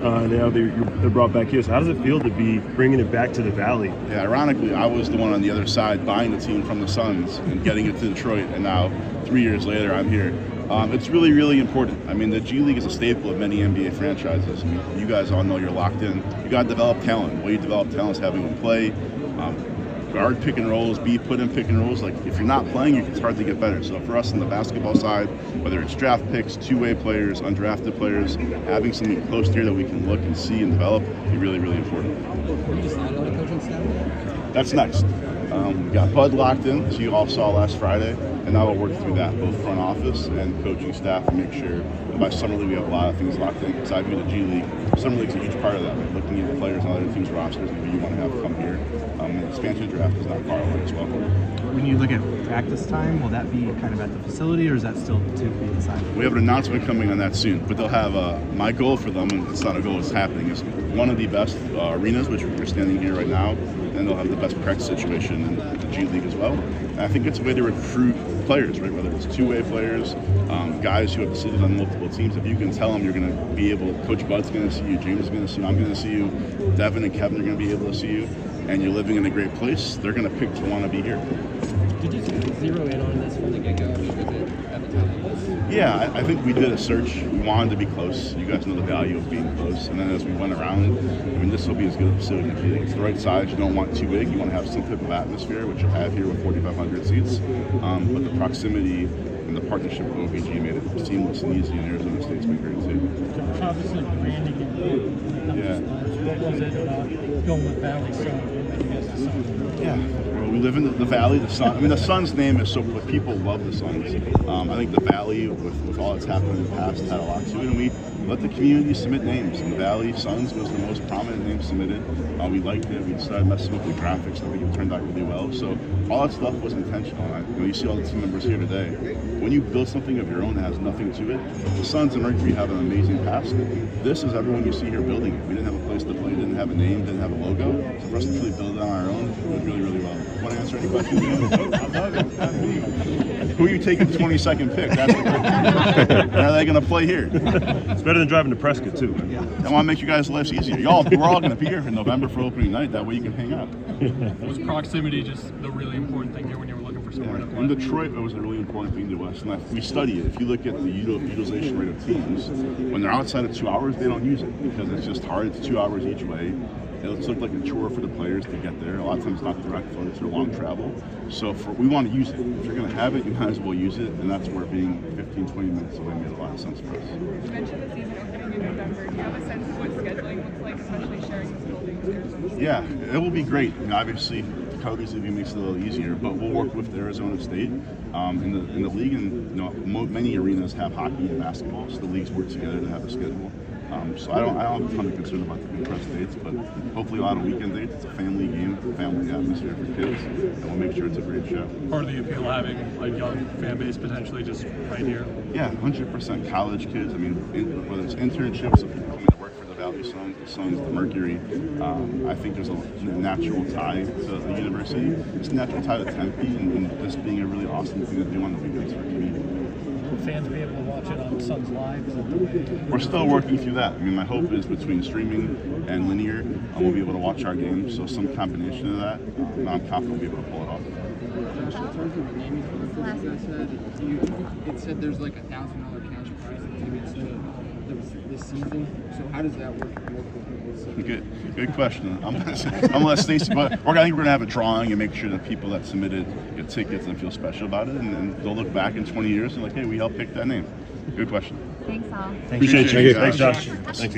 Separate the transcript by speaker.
Speaker 1: Now they're brought back here. So how does it feel to be bringing it back to the Valley?
Speaker 2: Yeah, ironically, I was the one on the other side buying the team from the Suns and getting it to Detroit, and now 3 years later, I'm here. It's really, really important. I mean, the G League is a staple of many NBA franchises. I mean, you guys all know you're locked in. You got to develop talent. The way you develop talent is having them play, guard pick and rolls, put in pick and rolls. Like, if you're not playing, it's hard to get better. So for us on the basketball side, whether it's draft picks, two-way players, undrafted players, having something close here that we can look and see and develop is really, really important.
Speaker 3: Were you decided on the coaching staff?
Speaker 2: That's next. We got Bud locked in, as you all saw last Friday, and now we'll work through that, both front office and coaching staff, and make sure that by Summer League we have a lot of things locked in. Because I view the G League, Summer League's a huge part of that. Like looking at players on other teams' rosters and who you want to have come here. The expansion draft is not far away as well.
Speaker 4: When you look at practice time, will that be kind of at the facility, or is that still to be decided?
Speaker 2: We have an announcement coming on that soon, but they'll have my goal for them, and it's not a goal, it's happening, is one of the best arenas, which we're standing here right now, and they'll have the best practice situation in the G League as well. And I think it's a way to recruit players, right? Whether it's two-way players, guys who have decided on multiple teams. If you can tell them you're going to be able, Coach Bud's going to see you, James is going to see you, I'm going to see you, Devin and Kevin are going to be able to see you, and you're living in a great place, they're going to pick to want to be here.
Speaker 3: Did you zero in on this from the get-go? Because at the time,
Speaker 2: yeah, I think we did a search. We wanted to be close. You guys know the value of being close. And then as we went around, I mean, this will be as good a facility as you think. It's the right size. You don't want too big. You want to have some type of atmosphere, which you'll have here with 4,500 seats. But the proximity and the partnership with OVG made it seamless and easy, and Arizona State's been great too.
Speaker 5: Obviously, branding and
Speaker 2: Yeah.
Speaker 5: what was it about going with Valley Sun?
Speaker 2: Yeah, well, we live in the Valley, the Sun. I mean, the Sun's name is so, but people love the Suns. I think the Valley, with all that's happened in the past, had a lot to it, and we let the community submit names. And the Valley Suns was the most prominent name submitted. We liked it. We started messing with the graphics. I think it turned out really well. So all that stuff was intentional. You see all the team members here today. When you build something of your own that has nothing to it, the Suns and Mercury have an amazing past. This is everyone you see here building it. We didn't have a place to play, didn't have a name, didn't have a logo. So for us to truly build it on our own, it was really, really well. Want to answer any questions? Who are you taking the 22nd pick? That's the question. When are they going to play here?
Speaker 1: It's better than driving to Prescott too.
Speaker 2: I want to make you guys' lives easier. We're all going to be here in November for opening night. That way you can hang out.
Speaker 6: Was proximity just the really important thing here when you were looking for somewhere to play?
Speaker 2: In Detroit, it was a really important thing to us. And we study it. If you look at the utilization rate of teams, when they're outside of 2 hours, they don't use it because it's just hard. It's 2 hours each way. It's looked like a chore for the players to get there. A lot of times not direct flights or long travel. So we want to use it. If you're going to have it, you might as well use it. And that's where being 15, 20 minutes away made a lot of sense for us.
Speaker 7: You mentioned the season opening in November. Do you have a sense of what scheduling looks like, especially sharing this building with Arizona State?
Speaker 2: Yeah, it will be great. I mean, obviously, Cody's leaving makes it a little easier, but we'll work with Arizona State in the league. And many arenas have hockey and basketball, so the leagues work together to have a schedule. So I don't have a ton of concern about the compressed dates, but hopefully a lot of weekend dates. It's a family game, family atmosphere for kids, and we'll make sure it's a great show.
Speaker 6: Part of the appeal having a young fan base potentially just right here.
Speaker 2: Yeah, 100% college kids. I mean, whether it's internships, if people coming to work for the Valley Suns, the Mercury, I think there's a natural tie to the university. It's a natural tie to Tempe, and this being a really awesome thing to do on the weekends for community.
Speaker 5: Will fans be able to watch it on Suns Live? Is that the way?
Speaker 2: We're still working through that. I mean, my hope is between streaming and linear, we'll be able to watch our games. So some combination of that, I'm confident we'll be able to pull it off.
Speaker 3: in terms of the naming for the first, I said it said there's like $1,000 cash prize that you get this season. So how does that work for multiple people?
Speaker 2: Good question. I'm gonna let Stacy, but I think we're gonna have a drawing and make sure that people that submitted get tickets and feel special about it, and then they'll look back in 20 years and like, hey, we helped pick that name. Good question.
Speaker 7: Thanks, all.
Speaker 1: Appreciate you.
Speaker 2: Thanks,
Speaker 1: Josh. Thanks.